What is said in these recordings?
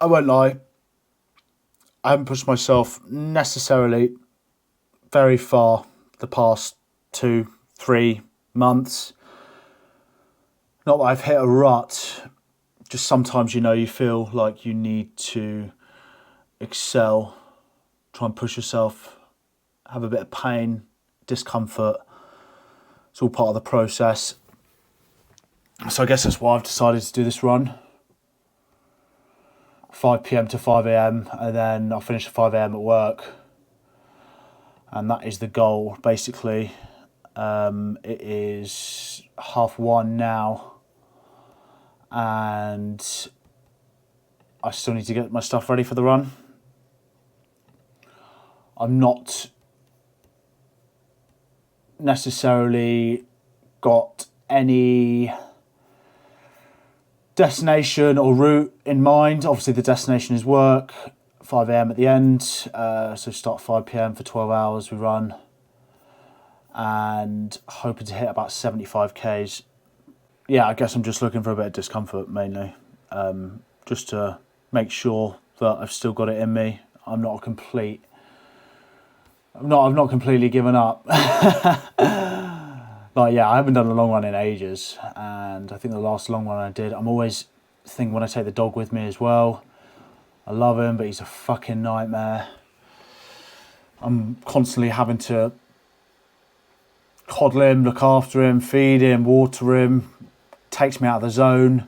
I won't lie, I haven't pushed myself necessarily very far the past 2-3 months. Not that I've hit a rut, just sometimes, you feel like you need to excel, try and push yourself, have a bit of pain, discomfort. It's all part of the process. So I guess that's why I've decided to do this run. 5 p.m. to 5 a.m. and then I'll finish at 5 a.m. at work. And that is the goal, basically. It is 1:30 now. And I still need to get my stuff ready for the run. I'm not necessarily got any destination or route in mind. Obviously the destination is work, 5 a.m. at the end, so start 5 p.m. for 12 hours we run, and hoping to hit about 75 k's. Yeah, I guess I'm just looking for a bit of discomfort mainly, just to make sure that I've still got it in me. I've not completely given up. Like, yeah, I haven't done a long run in ages, and I think the last long run I did, I'm always thinking when I take the dog with me as well. I love him, but he's a fucking nightmare. I'm constantly having to coddle him, look after him, feed him, water him. Takes me out of the zone.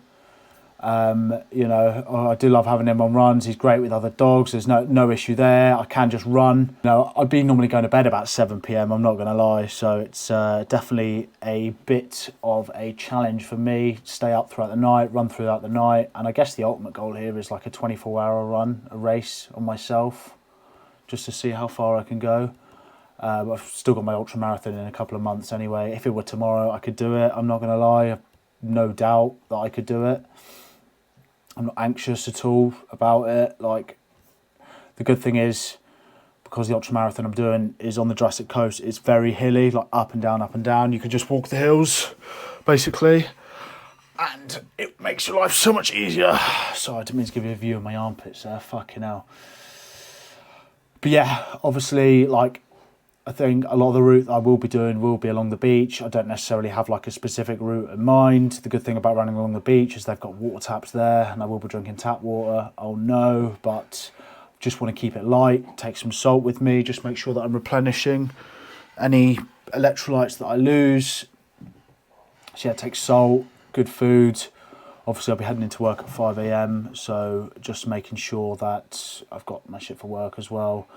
I do love having him on runs. He's great with other dogs. There's no issue there. I can just run. I'd be normally going to bed about 7 p.m. I'm not going to lie. So it's definitely a bit of a challenge for me. Stay up throughout the night, run throughout the night. And I guess the ultimate goal here is like a 24-hour run, a race on myself, just to see how far I can go. I've still got my ultra marathon in a couple of months anyway. If it were tomorrow, I could do it. I'm not going to lie. I've no doubt that I could do it. I'm not anxious at all about it. Like, the good thing is, because the ultramarathon I'm doing is on the Jurassic Coast, it's very hilly, like up and down, up and down. You can just walk the hills, basically, and it makes your life so much easier. Sorry, I didn't mean to give you a view of my armpits there, fucking hell. But yeah, obviously, like, I think a lot of the route I will be doing will be along the beach. I don't necessarily have like a specific route in mind. The good thing about running along the beach is they've got water taps there, and I will be drinking tap water. Oh no, but just want to keep it light. Take some salt with me. Just make sure that I'm replenishing any electrolytes that I lose. So yeah, take salt, good food. Obviously, I'll be heading into work at 5 a.m. So just making sure that I've got my shit for work as well.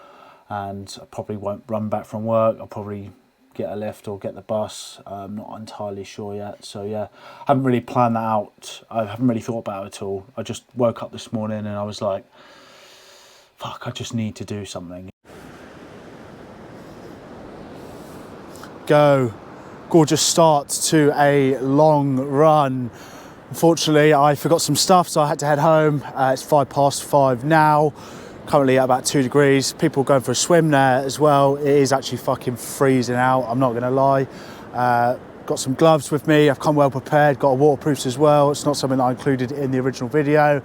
And I probably won't run back from work. I'll probably get a lift or get the bus. I'm not entirely sure yet. So yeah, I haven't really planned that out. I haven't really thought about it at all. I just woke up this morning and I was like, fuck, I just need to do something. Gorgeous start to a long run. Unfortunately, I forgot some stuff, so I had to head home. It's 5:05 now. Currently at about 2 degrees. People going for a swim there as well. It is actually fucking freezing out, I'm not gonna lie. Got some gloves with me. I've come well prepared, got a waterproofs as well. It's not something that I included in the original video.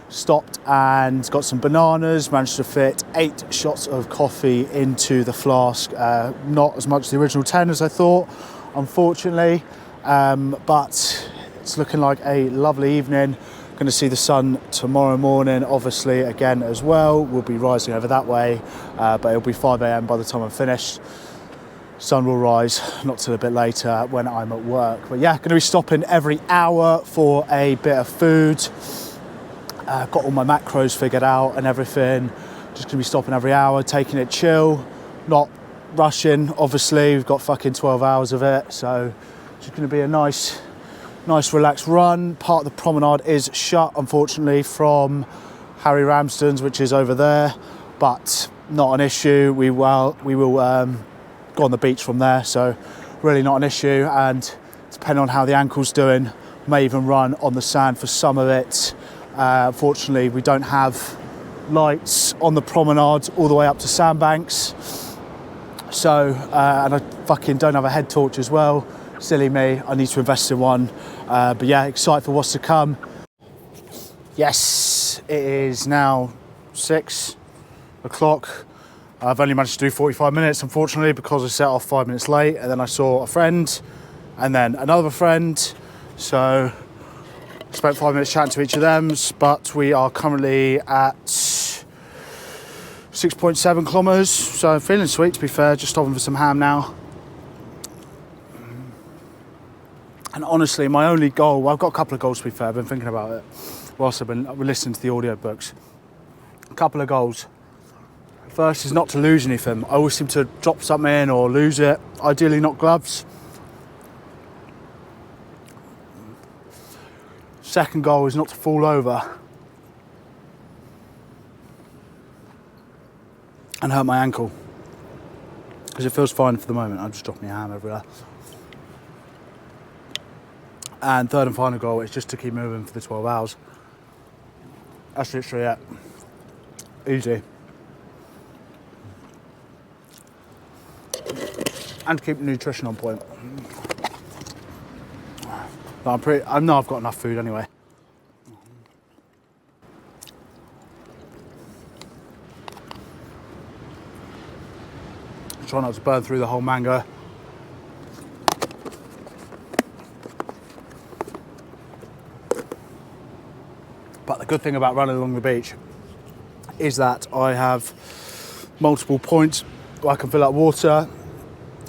Stopped and got some bananas, managed to fit 8 shots of coffee into the flask. Not as much as the original 10 as I thought, unfortunately, but it's looking like a lovely evening. Going to see the sun tomorrow morning, obviously, again as well. We'll be rising over that way, but it'll be 5 a.m. by the time I'm finished. Sun will rise not till a bit later when I'm at work. But yeah, going to be stopping every hour for a bit of food. Got all my macros figured out and everything. Just going to be stopping every hour, taking it chill, not rushing. Obviously, we've got fucking 12 hours of it, so it's just going to be a nice relaxed run. Part of the promenade is shut, unfortunately, from Harry Ramsden's, which is over there, but not an issue. We will go on the beach from there, so really not an issue. And depending on how the ankle's doing, may even run on the sand for some of it. Unfortunately, we don't have lights on the promenade all the way up to Sandbanks, so and I fucking don't have a head torch as well. Silly me, I need to invest in one. But yeah, excited for what's to come. Yes, it is now 6 o'clock. I've only managed to do 45 minutes, unfortunately, because I set off 5 minutes late, and then I saw a friend and then another friend. So I spent 5 minutes chatting to each of them, but we are currently at 6.7 kilometres. So I'm feeling sweet, to be fair, just stopping for some ham now. And honestly, my only goal, well, I've got a couple of goals, to be fair, I've been thinking about it whilst I've been listening to the audiobooks. A couple of goals. First is not to lose anything. I always seem to drop something or lose it, ideally not gloves. Second goal is not to fall over and hurt my ankle, because it feels fine for the moment. I'm just dropping my ham everywhere. And third and final goal is just to keep moving for the 12 hours. That's literally it. Easy. And to keep the nutrition on point. But I know I've got enough food anyway. Try not to burn through the whole mango. But the good thing about running along the beach is that I have multiple points where I can fill up water.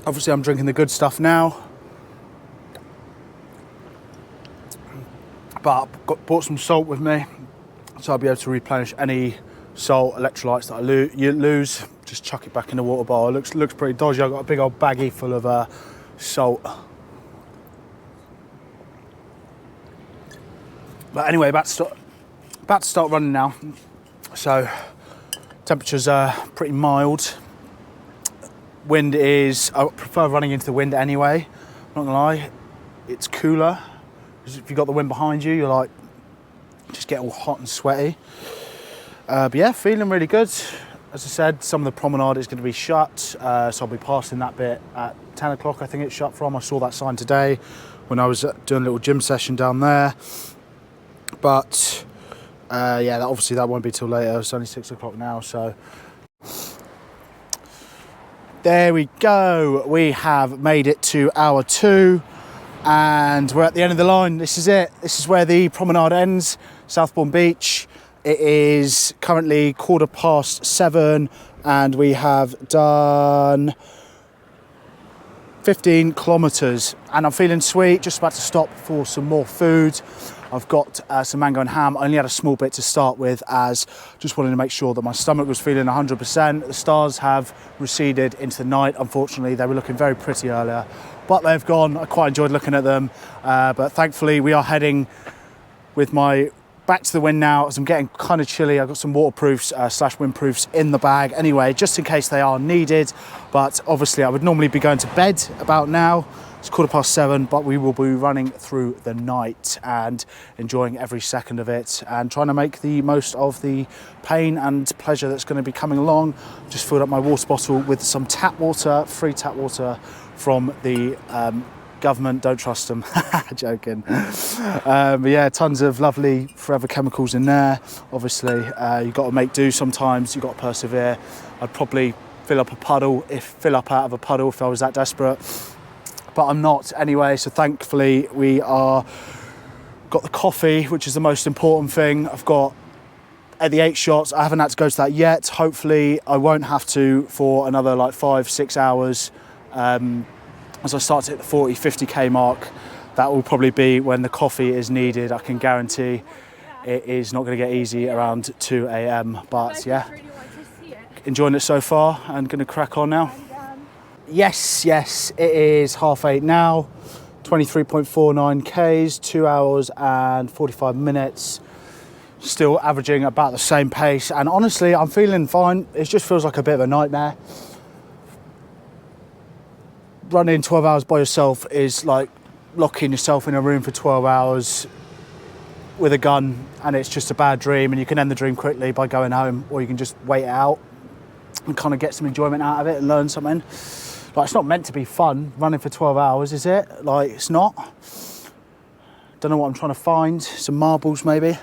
Obviously I'm drinking the good stuff now, but I've bought some salt with me, so I'll be able to replenish any salt, electrolytes that I lose. Just chuck it back in the water bowl. It looks pretty dodgy. I've got a big old baggie full of salt. But anyway, about to start running now. So temperatures are pretty mild. Wind is, I prefer running into the wind anyway, I'm not gonna lie. It's cooler, because if you've got the wind behind you, you're like, just get all hot and sweaty. But yeah, feeling really good. As I said, some of the promenade is gonna be shut, so I'll be passing that bit at 10 o'clock, I think it's shut from. I saw that sign today when I was doing a little gym session down there. But yeah, obviously that won't be till later. It's only 6 o'clock now, so. There we go. We have made it to hour 2 and we're at the end of the line. This is it. This is where the promenade ends, Southbourne Beach. It is currently 7:15 and we have done 15 kilometres and I'm feeling sweet, just about to stop for some more food. I've got some mango and ham. I only had a small bit to start with, as just wanted to make sure that my stomach was feeling 100%. The stars have receded into the night. Unfortunately, they were looking very pretty earlier, but they've gone. I quite enjoyed looking at them. But thankfully, we are heading with my back to the wind now, as I'm getting kind of chilly. I've got some waterproofs / windproofs in the bag anyway, just in case they are needed. But obviously, I would normally be going to bed about now. It's 7:15, but we will be running through the night and enjoying every second of it and trying to make the most of the pain and pleasure that's going to be coming along. Just filled up my water bottle with some tap water, free tap water from the government. Don't trust them. Joking. But yeah, tons of lovely forever chemicals in there. Obviously, you've got to make do sometimes. You've got to persevere. I'd probably fill up out of a puddle if I was that desperate. But I'm not anyway, so thankfully we are got the coffee, which is the most important thing. I've got at the 8 shots. I haven't had to go to that yet. Hopefully I won't have to for another like 5-6 hours. As I start to hit the 40-50k mark, that will probably be when the coffee is needed. I can guarantee it is not going to get easy around 2 a.m. But yeah, enjoying it so far and going to crack on now. Yes, it is 8:30 now, 23.49 Ks, 2 hours and 45 minutes, still averaging about the same pace. And honestly, I'm feeling fine. It just feels like a bit of a nightmare. Running 12 hours by yourself is like locking yourself in a room for 12 hours with a gun, and it's just a bad dream, and you can end the dream quickly by going home, or you can just wait it out and kind of get some enjoyment out of it and learn something. Like, it's not meant to be fun running for 12 hours, is it? Like, it's not. Don't know what I'm trying to find. Some marbles, maybe.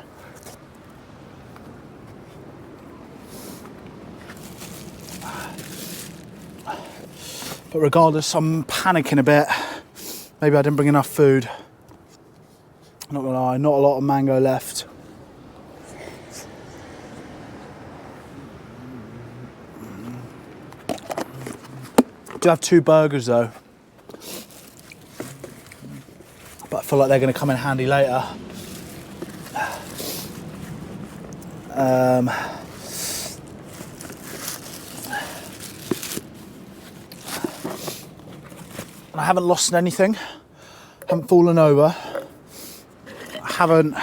But regardless, I'm panicking a bit. Maybe I didn't bring enough food. Not gonna lie, not a lot of mango left. I do have 2 burgers though. But I feel like they're gonna come in handy later. I haven't lost anything, haven't fallen over, I haven't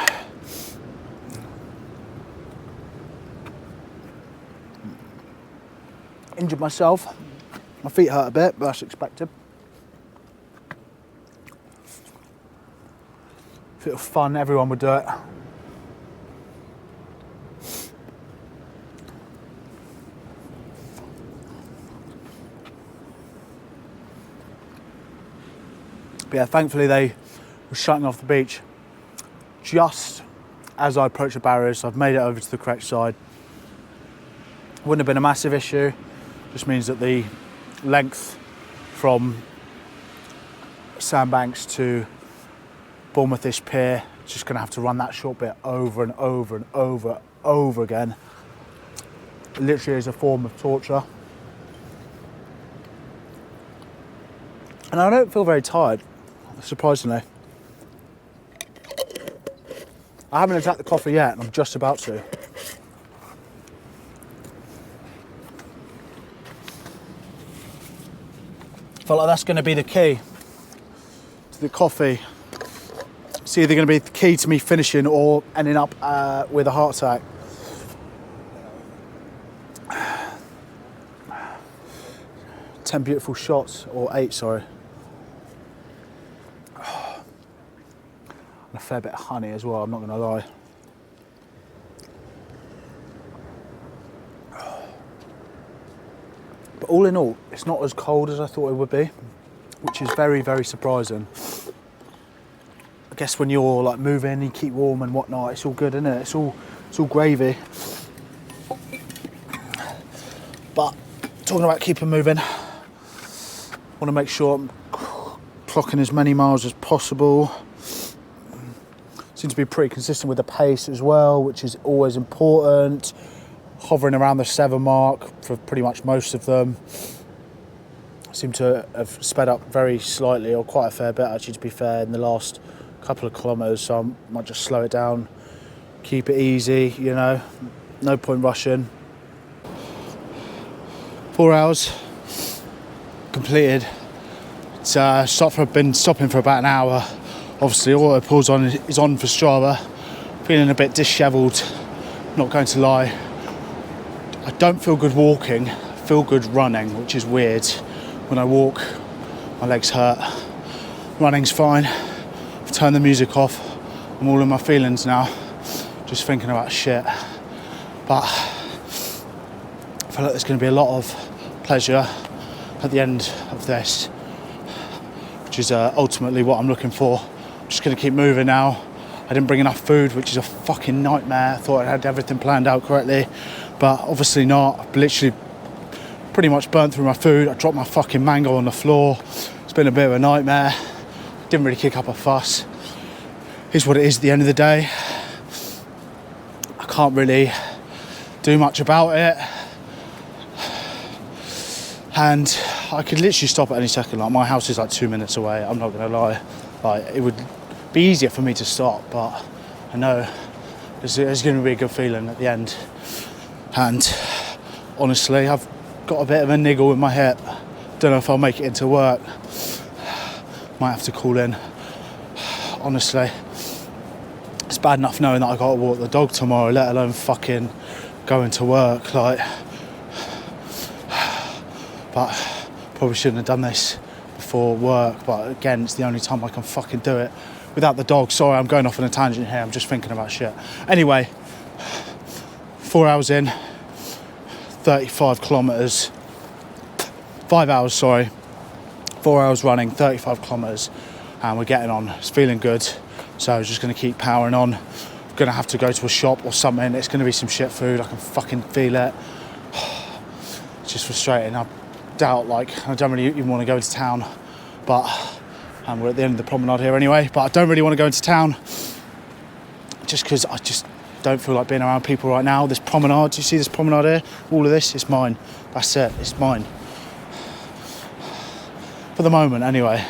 injured myself. My feet hurt a bit, but that's expected. If it was fun, everyone would do it. But yeah, thankfully they were shutting off the beach just as I approached the barriers. So I've made it over to the correct side. Wouldn't have been a massive issue. Just means that the length from Sandbanks to Bournemouth-ish Pier, just going to have to run that short bit over and over and over again. It literally is a form of torture. And I don't feel very tired, surprisingly. I haven't attacked the coffee yet, and I'm just about to. Felt like that's going to be the key to the coffee. It's either going to be the key to me finishing or ending up with a heart attack. Ten beautiful shots, or 8, sorry. And a fair bit of honey as well, I'm not going to lie. But all in all, it's not as cold as I thought it would be, which is very, very surprising. I guess when you're like moving, you keep warm and whatnot, it's all good, isn't it? It's all gravy. But talking about keeping moving, want to make sure I'm clocking as many miles as possible. Seem to be pretty consistent with the pace as well, which is always important. Hovering around the 7 mark for pretty much most of them. Seem to have sped up very slightly, or quite a fair bit actually, to be fair, in the last couple of kilometres, so I might just slow it down, keep it easy, you know, no point rushing. 4 hours completed. It's been stopping for about an hour. Obviously auto pause on is on for Strava. Feeling a bit dishevelled, not going to lie. I don't feel good walking, I feel good running, which is weird. When I walk, my legs hurt. Running's fine. I've turned the music off. I'm all in my feelings now, just thinking about shit. But I feel like there's going to be a lot of pleasure at the end of this, which is ultimately what I'm looking for. I'm just going to keep moving now. I didn't bring enough food, which is a fucking nightmare. I thought I had everything planned out correctly, but obviously not. I've literally pretty much burnt through my food. I dropped my fucking mango on the floor. It's been a bit of a nightmare. Didn't really kick up a fuss. Is what it is at the end of the day. I can't really do much about it. And I could literally stop at any second. Like, my house is like 2 minutes away, I'm not gonna lie. Like, it would be easier for me to stop, but I know there's gonna be a good feeling at the end. And honestly, I've got a bit of a niggle in my hip. Don't know if I'll make it into work. Might have to call in. Honestly, it's bad enough knowing that I got to walk the dog tomorrow, let alone fucking going to work. Like, but probably shouldn't have done this before work. But again, it's the only time I can fucking do it without the dog. Sorry, I'm going off on a tangent here. I'm just thinking about shit. Anyway, 4 hours in, 35 kilometres. 5 hours, sorry. 4 hours running, 35 kilometres, and we're getting on. It's feeling good, so I'm just going to keep powering on. I'm going to have to go to a shop or something. It's going to be some shit food. I can fucking feel it. just frustrating. I doubt, like, I don't really even want to go into town, and we're at the end of the promenade here anyway, but I don't really want to go into town just because I just don't feel like being around people right now. This promenade, do you see this promenade here? All of this, it's mine. That's it, it's mine. For the moment anyway,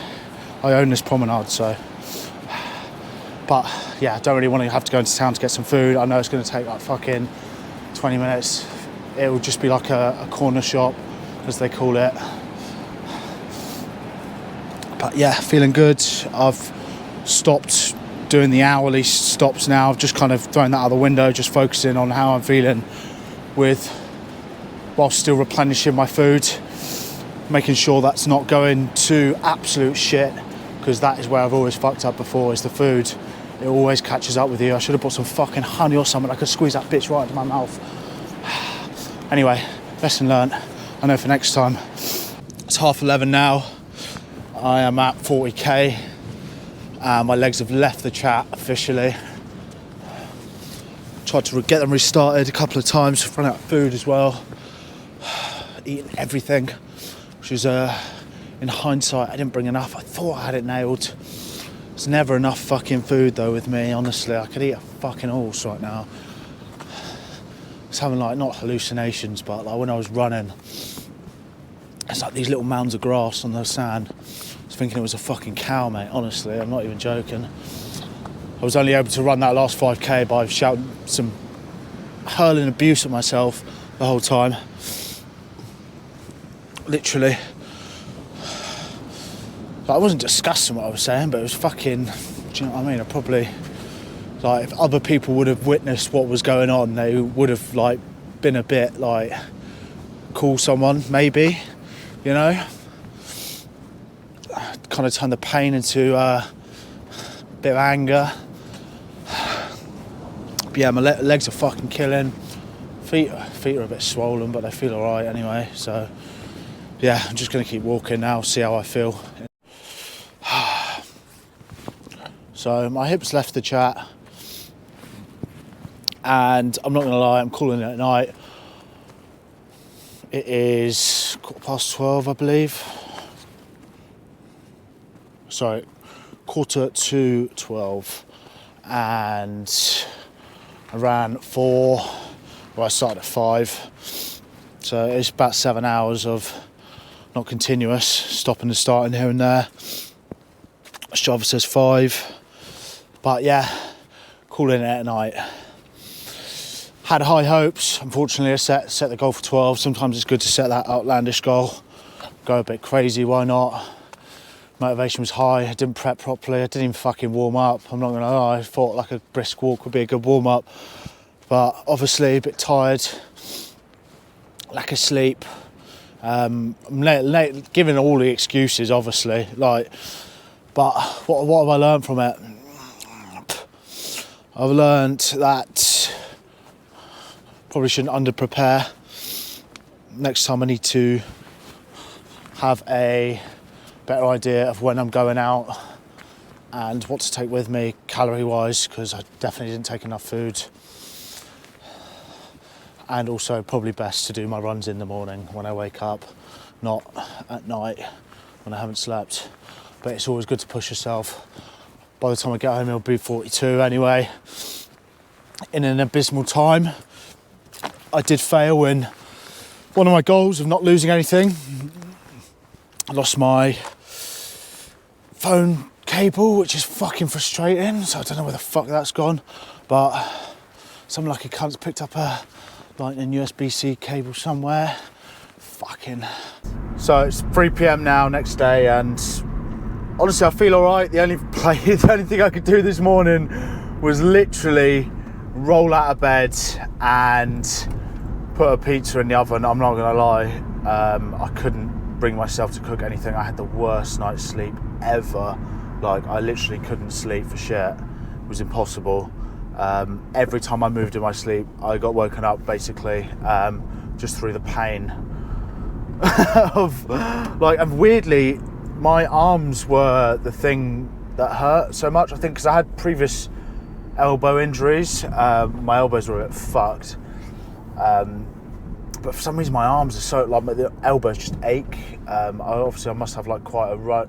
I own this promenade, so. But yeah, I don't really want to have to go into town to get some food. I know it's going to take like fucking 20 minutes. It will just be like a corner shop, as they call it. But yeah, feeling good. I've stopped doing the hourly stops now. I've just kind of thrown that out the window, just focusing on how I'm feeling while still replenishing my food, making sure that's not going to absolute shit, because that is where I've always fucked up before, is the food. It always catches up with you. I should have bought some fucking honey or something. I could squeeze that bitch right into my mouth. Anyway, lesson learnt. I know for next time. It's 11:30 now. I am at 40k. My legs have left the chat officially. Tried to get them restarted a couple of times. Run out of food as well. Eating everything, which is in hindsight, I didn't bring enough. I thought I had it nailed. There's never enough fucking food though with me, honestly. I could eat a fucking horse right now. I was having like, not hallucinations, but like when I was running, it's like these little mounds of grass on the sand. I was thinking it was a fucking cow, mate, honestly, I'm not even joking. I was only able to run that last 5k by shouting some hurling abuse at myself the whole time. Literally. Like, I wasn't discussing what I was saying, but it was fucking, do you know what I mean? I probably, like, if other people would have witnessed what was going on, they would have, like, been a bit, like, call someone, maybe, you know? Kind of turned the pain into a bit of anger. But yeah, my legs are fucking killing. Feet are a bit swollen, but they feel alright anyway, so yeah, I'm just going to keep walking now, see how I feel. So my hips left the chat, and I'm not going to lie, I'm calling it at night. It is 12:15, I believe. Sorry, 11:45, and I ran 4, well I started at 5, so it's about 7 hours of not continuous, stopping and starting here and there. Strava says 5, but yeah, calling it at night. Had high hopes. Unfortunately, I set the goal for 12. Sometimes it's good to set that outlandish goal. Go a bit crazy, why not? Motivation was high. I didn't prep properly. I didn't even fucking warm up. I'm not gonna lie. I thought like a brisk walk would be a good warm up, but obviously a bit tired, lack of sleep. I'm giving all the excuses, obviously. Like, but what have I learned from it? I've learned that probably shouldn't under-prepare. Next time I need to have a better idea of when I'm going out and what to take with me calorie-wise, because I definitely didn't take enough food. And also probably best to do my runs in the morning when I wake up, not at night when I haven't slept. But it's always good to push yourself. By the time I get home, it'll be 42 anyway. In an abysmal time. I did fail in one of my goals of not losing anything. I lost my phone cable, which is fucking frustrating. So I don't know where the fuck that's gone. But some lucky cunt's picked up a lightning USB-C cable somewhere. Fucking. So it's 3 p.m. now, next day, and honestly I feel alright. The only thing I could do this morning was literally roll out of bed and put a pizza in the oven. I'm not gonna lie, I couldn't bring myself to cook anything. I had the worst night's sleep ever. Like, I literally couldn't sleep for shit. It was impossible. Every time I moved in my sleep, I got woken up basically, just through the pain of, like, and weirdly, my arms were the thing that hurt so much. I think because I had previous elbow injuries, my elbows were a bit fucked. but for some reason my arms are so, like, the elbows just ache. I must have like quite a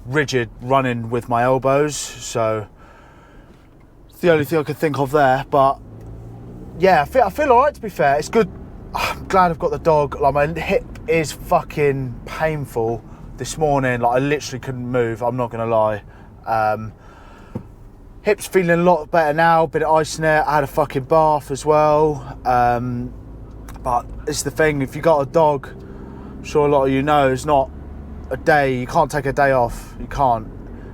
rigid running with my elbows, so it's the only thing I could think of there. But yeah, I feel alright, to be fair. It's good. I'm glad I've got the dog. Like, my hip is fucking painful this morning. Like, I literally couldn't move, I'm not gonna lie. Hip's feeling a lot better now. Been icing it. I had a fucking bath as well. But it's the thing, if you got a dog, I'm sure a lot of you know, it's not a day, you can't take a day off. You can't.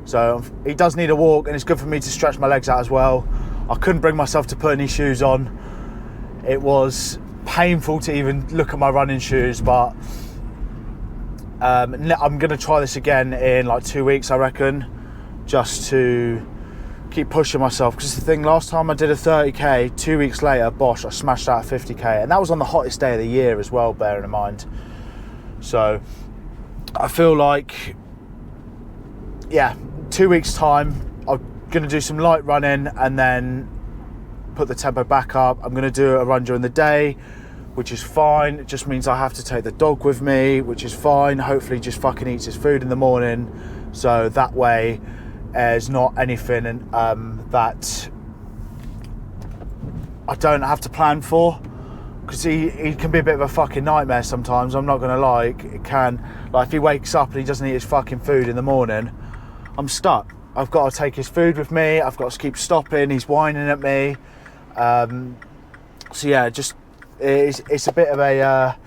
So he does need a walk, and it's good for me to stretch my legs out as well. I couldn't bring myself to put any shoes on. It was painful to even look at my running shoes, but I'm gonna try this again in like 2 weeks, I reckon, just to keep pushing myself. Because the thing, last time I did a 30k, 2 weeks later, bosh, I smashed out a 50k, and that was on the hottest day of the year as well, bearing in mind. So I feel like, yeah, 2 weeks time, I'm gonna do some light running and then put the tempo back up. I'm gonna do a run during the day, which is fine. It just means I have to take the dog with me, which is fine. Hopefully just fucking eats his food in the morning, so that way there's not anything that I don't have to plan for, because he can be a bit of a fucking nightmare sometimes, I'm not gonna lie. It can, like, if he wakes up and he doesn't eat his fucking food in the morning, I'm stuck. I've got to take his food with me, I've got to keep stopping, he's whining at me. So yeah, just it's a bit of a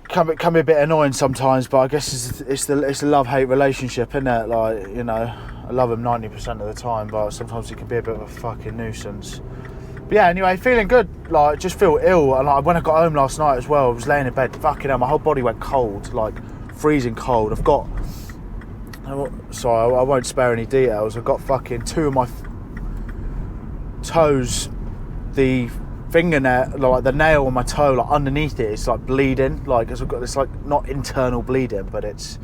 can be a bit annoying sometimes, but I guess it's the love-hate relationship, isn't it? Like, you know, I love him 90% of the time, but sometimes he can be a bit of a fucking nuisance. But yeah, anyway, feeling good. Like, just feel ill, and like, when I got home last night as well, I was laying in bed, fucking hell, my whole body went cold, like freezing cold. Sorry, I won't spare any details. I've got fucking 2 of my toes, the fingernail, like the nail on my toe, like underneath it, it's like bleeding. Like, I've got this, like, not internal bleeding, but it's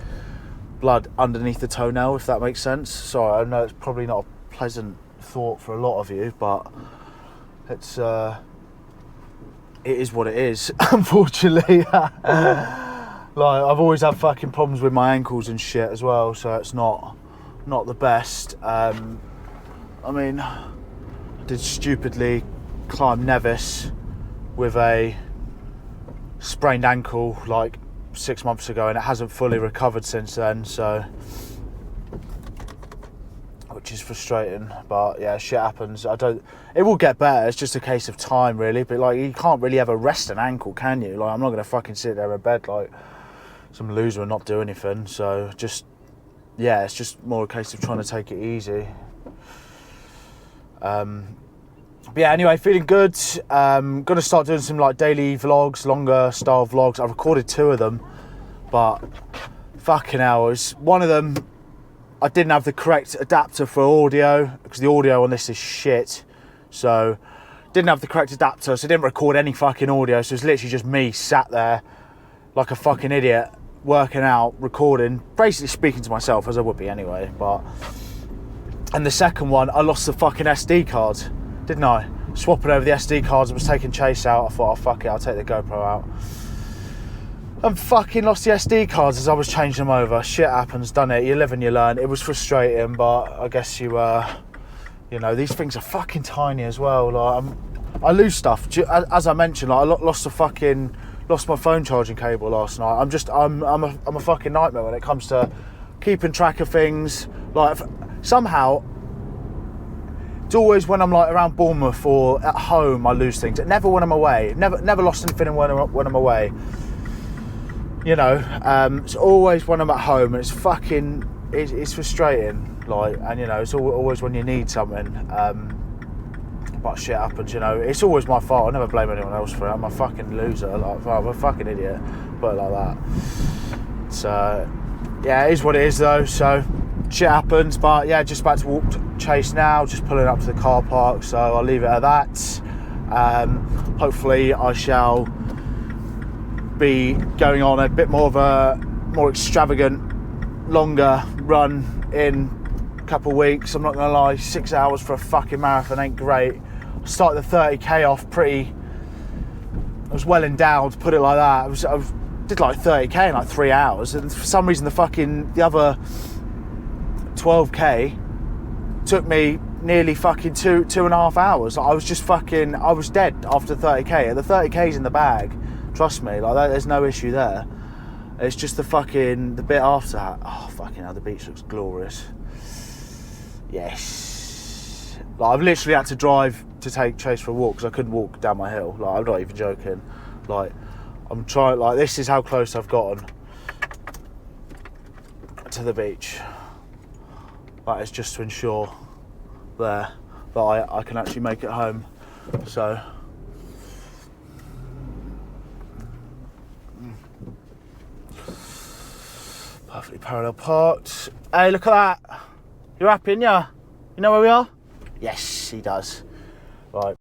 blood underneath the toenail, if that makes sense. Sorry, I know it's probably not a pleasant thought for a lot of you, but it's it is what it is, unfortunately. Like, I've always had fucking problems with my ankles and shit as well, so it's not the best. I mean, I did stupidly climb Nevis with a sprained ankle like 6 months ago, and it hasn't fully recovered since then, so, which is frustrating. But yeah, shit happens. It will get better, it's just a case of time, really. But like, you can't really ever rest an ankle, can you? Like, I'm not gonna fucking sit there in bed like some loser and not do anything. So just, yeah, it's just more a case of trying to take it easy. But yeah, anyway, feeling good. Gonna start doing some like daily vlogs, longer style vlogs. I recorded 2 of them, but fucking hours. One of them, I didn't have the correct adapter for audio, because the audio on this is shit. So didn't have the correct adapter, so I didn't record any fucking audio. So it's literally just me sat there like a fucking idiot, working out, recording, basically speaking to myself, as I would be anyway. And the second one, I lost the fucking SD card, didn't I? Swapping over the SD cards, I was taking Chase out. I thought, oh fuck it, I'll take the GoPro out. And fucking lost the SD cards as I was changing them over. Shit happens, done it. You live and you learn. It was frustrating, but I guess you know, these things are fucking tiny as well. Like, I lose stuff. As I mentioned, like, I lost my phone charging cable last night. I'm a fucking nightmare when it comes to keeping track of things. Like, somehow, it's always when I'm like around Bournemouth or at home I lose things. Never when I'm away. Never lost anything when I'm away. You know, it's always when I'm at home, and it's fucking, it's frustrating. Like, and you know, it's always when you need something. But shit happens, you know. It's always my fault. I never blame anyone else for it. I'm a fucking loser. Like, I'm a fucking idiot. Put it like that. So yeah, it is what it is though. So shit happens. But yeah, just about to walk to Chase now. Just pulling up to the car park. So I'll leave it at that. Hopefully I shall be going on a bit more of a more extravagant, longer run in a couple of weeks. I'm not gonna lie, 6 hours for a fucking marathon ain't great. I started the 30k off pretty I was well endowed, put it like that. I did like 30k in like 3 hours, and for some reason the other 12k took me nearly fucking two and a half hours. Like, I was dead after 30k. The 30k's in the bag, trust me, like that, there's no issue there. It's just the bit after that. Oh fucking hell, the beach looks glorious. Yes. Like, I've literally had to drive to take Chase for a walk because I couldn't walk down my hill. Like, I'm not even joking. Like, I'm trying, like, this is how close I've gotten to the beach. That is just to ensure that I can actually make it home. So perfectly parallel parked. Hey, look at that. You're happy, yeah? You know where we are? Yes, he does. Right.